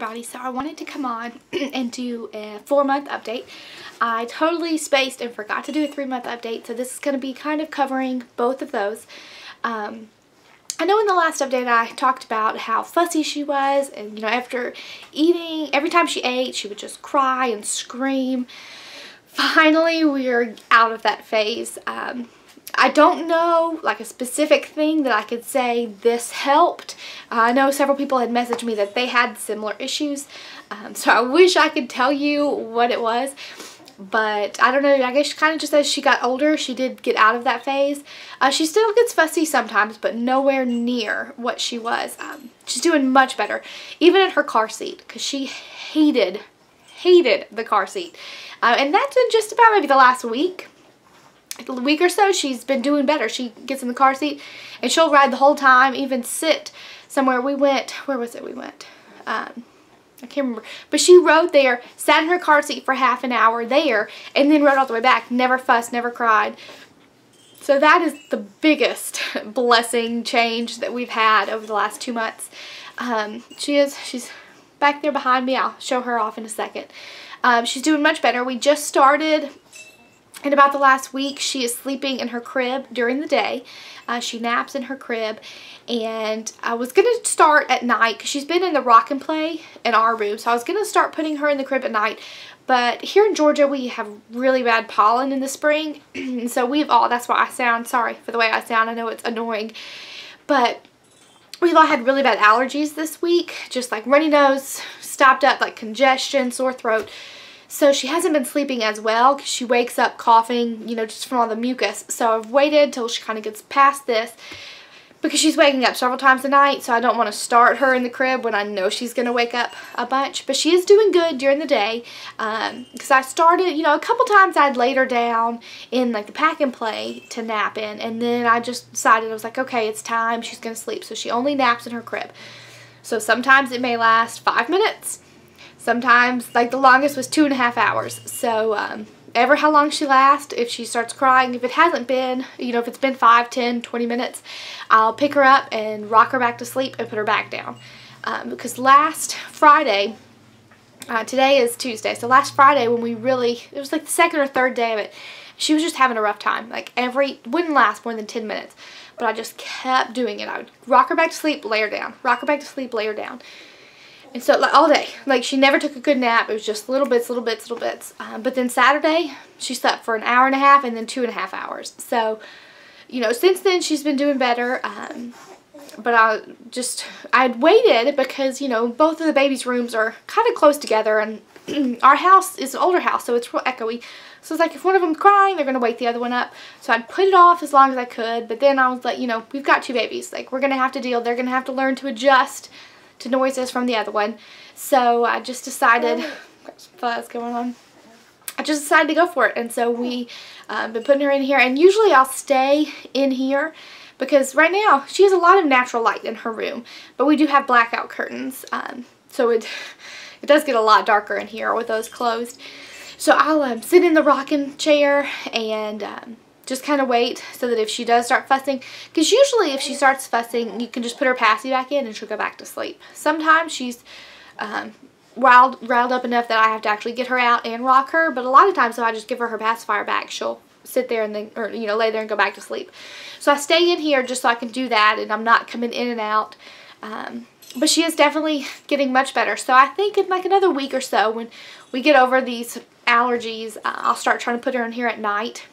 everybody. So I wanted to come on and do a 4-month update. I totally spaced and forgot to do a 3-month update, so this is going to be kind of covering both of those. I know in the last update I talked about how fussy she was, and you know, after eating, every time she ate she would just cry and scream. Finally we're out of that phase. I don't know like a specific thing that I could say this helped. I know several people had messaged me that they had similar issues, so I wish I could tell you what it was, but I don't know. I guess kind of just as she got older she did get out of that phase. She still gets fussy sometimes, but nowhere near what she was. She's doing much better, even in her car seat, because she hated the car seat, and that's in just about maybe the last week. A week or so she's been doing better. She gets in the car seat and she'll ride the whole time, even sit somewhere. We went, where was it we went? I can't remember. But she rode there, sat in her car seat for half an hour there, and then rode all the way back. Never fussed, never cried. So that is the biggest blessing change that we've had over the last 2 months. She's back there behind me. I'll show her off in a second. She's doing much better. We just started. In about the last week, she is sleeping in her crib during the day. She naps in her crib, and I was going to start at night because she's been in the rock and play in our room, so I was going to start putting her in the crib at night. But here in Georgia we have really bad pollen in the spring, so that's why I sound, sorry for the way I sound, I know it's annoying, but we've all had really bad allergies this week, just like runny nose, stopped up, like congestion, sore throat. So she hasn't been sleeping as well because she wakes up coughing, you know, just from all the mucus. So I've waited till she kind of gets past this because she's waking up several times a night. So I don't want to start her in the crib when I know she's going to wake up a bunch. But she is doing good during the day because I started, you know, a couple times I'd laid her down in like the pack and play to nap in. And then I just decided, I was like, okay, it's time. She's going to sleep. So she only naps in her crib. So sometimes it may last 5 minutes. Sometimes, like the longest was 2.5 hours. So, ever how long she lasts, if she starts crying, if it hasn't been, you know, if it's been 5, 10, 20 minutes, I'll pick her up and rock her back to sleep and put her back down. Because last Friday, today is Tuesday, so last Friday when it was like the second or third day of it, she was just having a rough time. Like wouldn't last more than 10 minutes. But I just kept doing it. I would rock her back to sleep, lay her down. Rock her back to sleep, lay her down. And so, like, all day. Like, she never took a good nap. It was just little bits. But then Saturday, she slept for 1.5 hours and then 2.5 hours. So, you know, since then, she's been doing better. But I'd waited because, you know, both of the babies' rooms are kind of close together. And our house is an older house, so it's real echoey. So it's like, if one of them's crying, they're going to wake the other one up. So I'd put it off as long as I could. But then I was like, you know, we've got 2 babies. Like, we're going to have to deal. They're going to have to learn to adjust to noises from the other one. So I just decided, got some fuzz going on. I just decided to go for it. And so we been putting her in here. And usually I'll stay in here because right now she has a lot of natural light in her room. But we do have blackout curtains. So it does get a lot darker in here with those closed. So I'll sit in the rocking chair and just kind of wait so that if she does start fussing, because usually if she starts fussing, you can just put her passy back in and she'll go back to sleep. Sometimes she's riled up enough that I have to actually get her out and rock her, but a lot of times if I just give her pacifier back, she'll sit there and then, or you know, lay there and go back to sleep. So I stay in here just so I can do that, and I'm not coming in and out. But she is definitely getting much better. So I think in like another week or so, when we get over these allergies, I'll start trying to put her in here at night.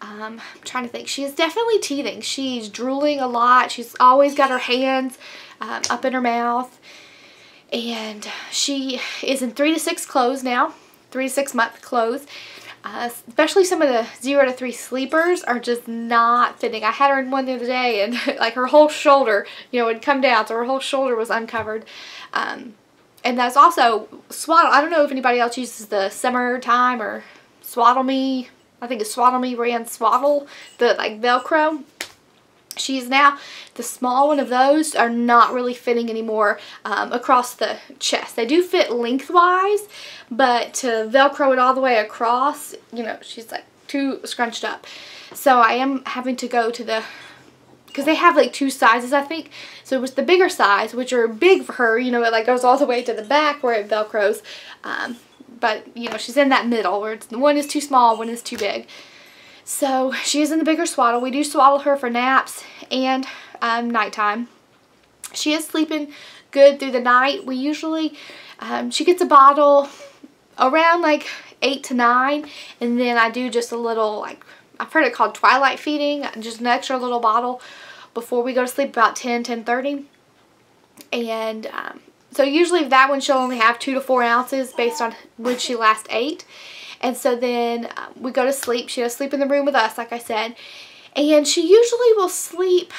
I'm trying to think. She is definitely teething. She's drooling a lot. She's always got her hands up in her mouth. And she is in 3 to 6 clothes now. 3 to 6 month clothes. Especially some of the 0 to 3 sleepers are just not fitting. I had her in one the other day and like her whole shoulder, you know, would come down. So her whole shoulder was uncovered. And that's also Swaddle. I don't know if anybody else uses the Summertime or Swaddle Me. I think it's Swaddle Me brand Swaddle, the like Velcro. She's now, the small one of those are not really fitting anymore across the chest. They do fit lengthwise, but to Velcro it all the way across, you know, she's like too scrunched up. So I am having to go to the because they have like 2 sizes, I think. So it was the bigger size, which are big for her, you know, it like goes all the way to the back where it velcros. But, you know, she's in that middle where one is too small, one is too big. So she is in the bigger swaddle. We do swaddle her for naps and nighttime. She is sleeping good through the night. We usually, she gets a bottle around like 8 to 9, and then I do just a little, like, I've heard it called twilight feeding, just an extra little bottle before we go to sleep, about 10:30. And so usually that one she'll only have 2 to 4 ounces based on when she last ate. And so then we go to sleep. She does sleep in the room with us, like I said. And she usually will sleep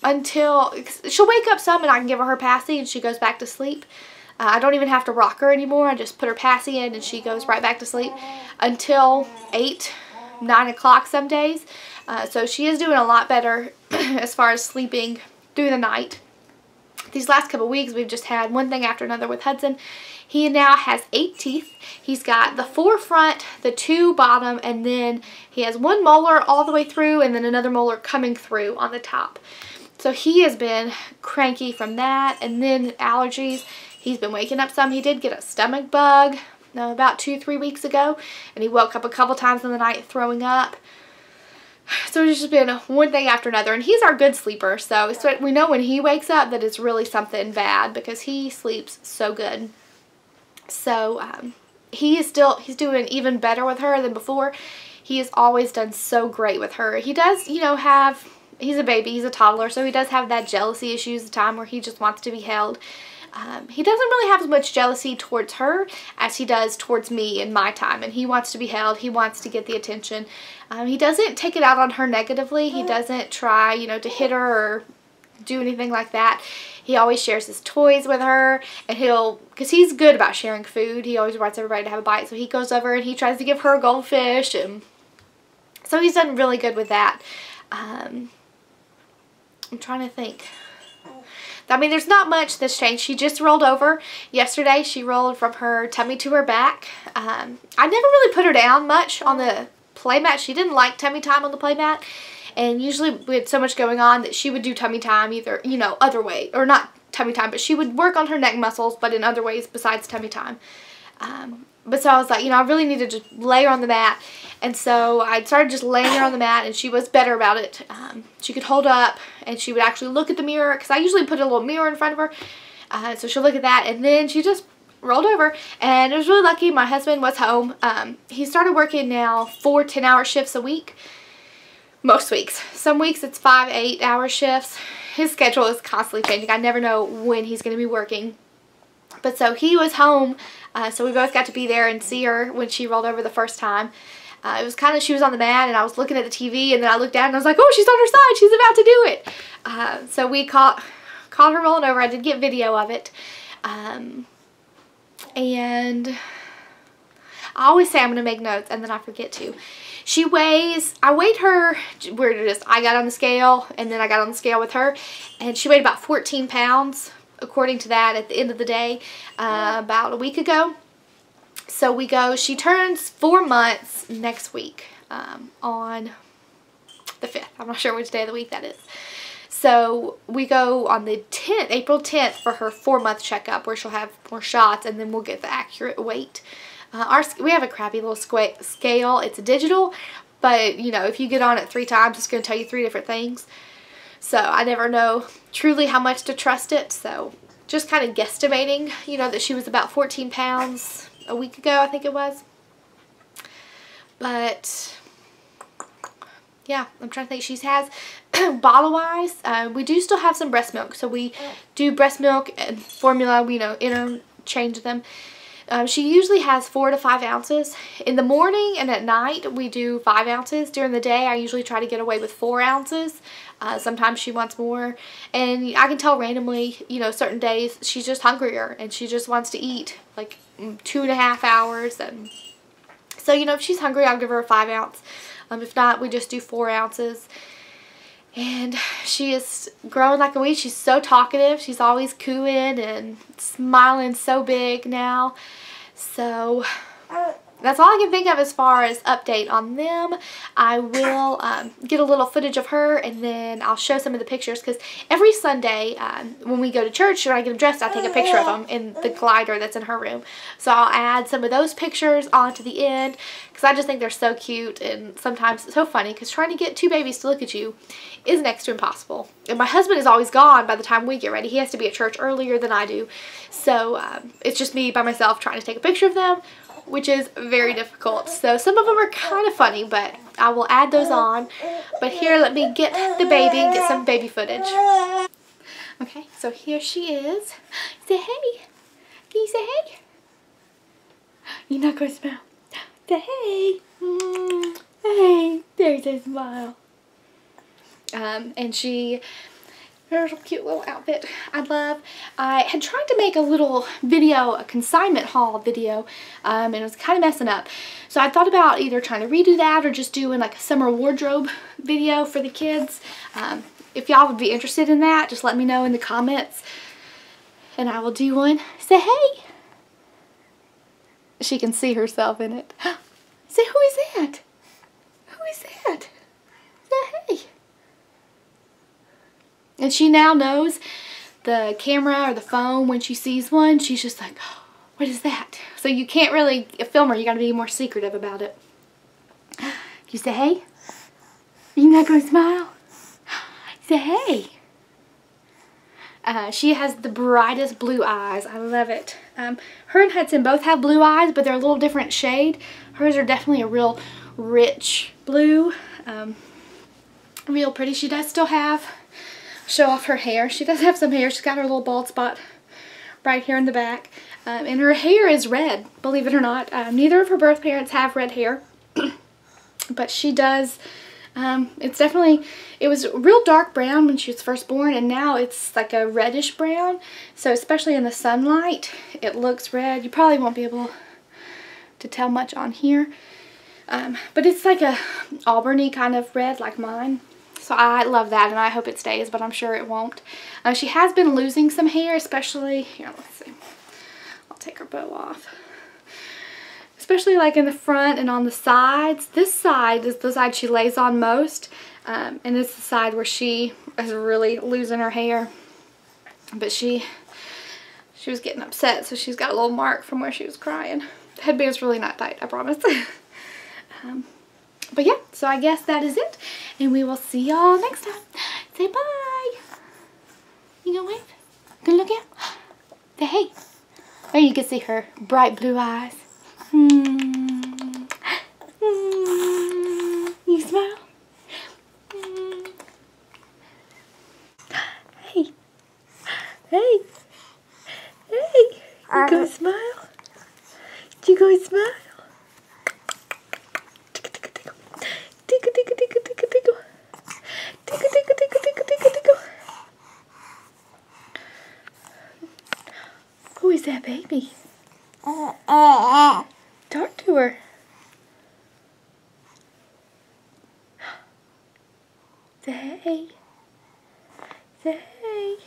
until, she'll wake up some and I can give her passy and she goes back to sleep. I don't even have to rock her anymore. I just put her passy in and she goes right back to sleep until 8, 9 o'clock some days. So she is doing a lot better as far as sleeping through the night. These last couple weeks we've just had one thing after another with Hudson. He now has 8 teeth. He's got the 4 front, the 2 bottom, and then he has 1 molar all the way through and then another molar coming through on the top. So he has been cranky from that, and then allergies. He's been waking up some. He did get a stomach bug about 2-3 weeks ago, and he woke up a couple times in the night throwing up. So it's just been one thing after another, and he's our good sleeper, so we know when he wakes up that it's really something bad because he sleeps so good. So he's doing even better with her than before. He has always done so great with her. He does, you know, he's a baby, he's a toddler, so he does have that jealousy issues, the time where he just wants to be held. He doesn't really have as much jealousy towards her as he does towards me in my time, and he wants to be held, he wants to get the attention. He doesn't take it out on her negatively. He doesn't try, you know, to hit her or do anything like that. He always shares his toys with her, and because he's good about sharing food, he always wants everybody to have a bite, so he goes over and he tries to give her a goldfish, and so he's done really good with that. I'm trying to think. I mean, there's not much that's changed. She just rolled over. Yesterday, she rolled from her tummy to her back. I never really put her down much on the play mat. She didn't like tummy time on the play mat. And usually we had so much going on that she would do tummy time either, you know, other way. Or not tummy time, but she would work on her neck muscles, but in other ways besides tummy time. But so I was like, you know, I really need to just lay her on the mat. And so I started just laying her on the mat, and she was better about it. She could hold up, and she would actually look at the mirror, because I usually put a little mirror in front of her. So she'll look at that, and then she just rolled over. And it was really lucky my husband was home. He started working now 4 10-hour shifts a week. Most weeks. Some weeks it's 5 8-hour shifts. His schedule is constantly changing. I never know when he's going to be working. But so he was home, so we both got to be there and see her when she rolled over the first time. It was kind of, she was on the mat and I was looking at the TV, and then I looked down and I was like, oh, she's on her side. She's about to do it. So we caught her rolling over. I did get video of it. And I always say I'm going to make notes and then I forget to. She weighs, I weighed her, where it is, I got on the scale and then I got on the scale with her, and she weighed about 14 pounds. According to that, at the end of the day, about a week ago. So we go, she turns 4 months next week, on the 5th. I'm not sure which day of the week that is. So we go on the 10th, April 10th, for her 4-month checkup, where she'll have more shots, and then we'll get the accurate weight. We have a crappy little scale. It's digital, but you know, if you get on it 3 times, it's going to tell you 3 different things. So I never know truly how much to trust it. So just kind of guesstimating, you know, that she was about 14 pounds a week ago, I think it was. But yeah, I'm trying to think. She has, bottle-wise, we do still have some breast milk. So we do breast milk and formula, we, you know, interchange them. She usually has 4 to 5 ounces. In the morning and at night, we do 5 ounces. During the day, I usually try to get away with 4 ounces. Sometimes she wants more. And I can tell randomly, you know, certain days she's just hungrier and she just wants to eat like 2.5 hours. And so, you know, if she's hungry, I'll give her a 5 ounce. If not, we just do 4 ounces. And she is growing like a weed. She's so talkative. She's always cooing and smiling so big now. So that's all I can think of as far as update on them. I will get a little footage of her, and then I'll show some of the pictures, because every Sunday when we go to church, when I get them dressed, I take a picture of them in the glider that's in her room. So I'll add some of those pictures onto the end, because I just think they're so cute, and sometimes it's so funny, because trying to get two babies to look at you is next to impossible. And my husband is always gone by the time we get ready. He has to be at church earlier than I do. So it's just me by myself trying to take a picture of them, which is very difficult. So some of them are kind of funny, but I will add those on. But here, let me get the baby and get some baby footage. Okay, so here she is. Say hey. Can you say hey? You're not going to smile. Say hey. Hey, there's a smile. And her cute little outfit I love. I had tried to make a little video, a consignment haul video, and it was kind of messing up. So I thought about either trying to redo that or just doing like a summer wardrobe video for the kids. If y'all would be interested in that, just let me know in the comments and I will do one. Say hey. She can see herself in it. Say, who is that? Who is that? Say hey. And she now knows the camera or the phone. When she sees one, she's just like, oh, what is that? So you can't really film her. You gotta be more secretive about it. You say hey? You're not gonna smile? Say hey. She has the brightest blue eyes. I love it. Her and Hudson both have blue eyes, but they're a little different shade. Hers are definitely a real rich blue. Real pretty. She does still have, show off her hair. She does have some hair. She's got her little bald spot right here in the back. And her hair is red, believe it or not. Neither of her birth parents have red hair. But she does. It's definitely, it was real dark brown when she was first born, and now it's like a reddish brown. So especially in the sunlight, it looks red. You probably won't be able to tell much on here. But it's like a auburny kind of red like mine. So I love that, and I hope it stays, but I'm sure it won't. She has been losing some hair, especially, here, let's see. I'll take her bow off. Especially like in the front and on the sides. This side is the side she lays on most. And it's the side where she is really losing her hair. But she was getting upset, so she's got a little mark from where she was crying. The headband's really not tight, I promise. But yeah, so I guess that is it. And we will see y'all next time. Say bye. You gonna wave? Gonna look at? Say hey. There you can see her bright blue eyes. You smile? Hey. Hey. Hey. You gonna smile? You gonna smile? Tickle, tickle, tickle, tickle, tickle. Tickle, tickle, tickle, tickle, tickle, tickle. Who is that baby? Talk to her. Say hey. Say hey.